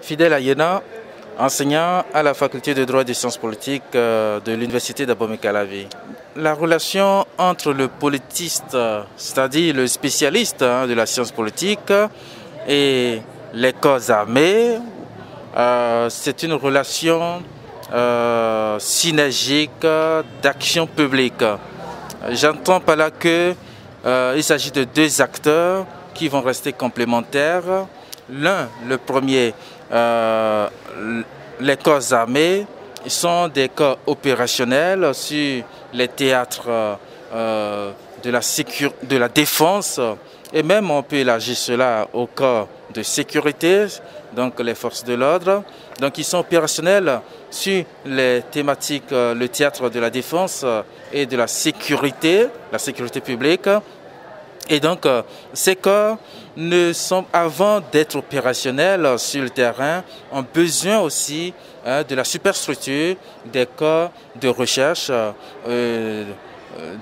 Fidèle Ayena, enseignant à la faculté de droit et des sciences politiques de l'université d'Abomey-Calavi. La relation entre le politiste, c'est-à-dire le spécialiste de la science politique, et les corps armés, c'est une relation synergique d'action publique. J'entends par là qu'il s'agit de deux acteurs qui vont rester complémentaires. L'un, le premier, les corps armés, sont des corps opérationnels sur les théâtres de la défense, et même on peut élargir cela aux corps de sécurité, donc les forces de l'ordre. Donc ils sont opérationnels sur les thématiques, le théâtre de la défense et de la sécurité publique. Et donc, ces corps avant d'être opérationnels sur le terrain, ont besoin aussi de la superstructure des corps de recherche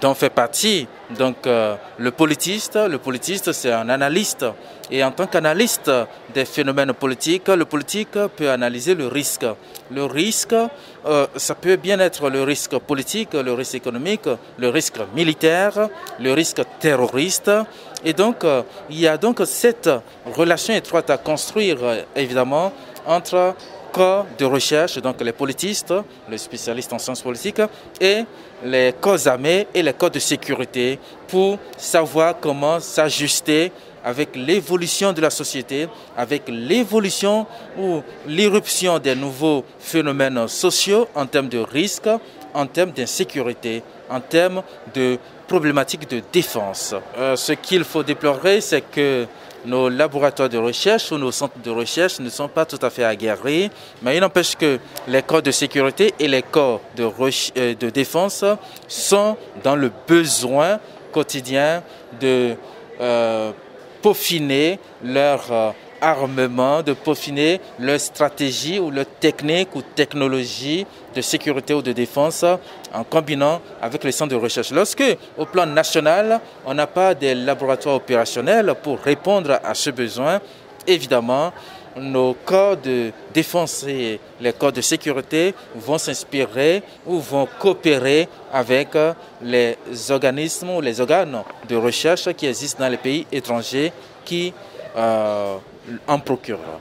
dont fait partie donc, le politiste. Le politiste, c'est un analyste. Et en tant qu'analyste des phénomènes politiques, le politique peut analyser le risque. Le risque, ça peut bien être le risque politique, le risque économique, le risque militaire, le risque terroriste. Et donc, il y a donc cette relation étroite à construire, évidemment, entre corps de recherche, donc les politistes, les spécialistes en sciences politiques, et les corps armés et les corps de sécurité pour savoir comment s'ajuster avec l'évolution de la société, avec l'évolution ou l'irruption des nouveaux phénomènes sociaux en termes de risques, en termes d'insécurité, en termes de problématiques de défense. Ce qu'il faut déplorer, c'est que nos laboratoires de recherche ou nos centres de recherche ne sont pas tout à fait aguerris, mais il n'empêche que les corps de sécurité et les corps de défense sont dans le besoin quotidien de peaufiner leur armement, de peaufiner leur stratégie ou leur technique ou technologie de sécurité ou de défense en combinant avec les centres de recherche. Lorsque, au plan national, on n'a pas de laboratoires opérationnels pour répondre à ce besoin, évidemment, nos corps de défense et les corps de sécurité vont s'inspirer ou vont coopérer avec les organismes ou les organes de recherche qui existent dans les pays étrangers qui en procurent.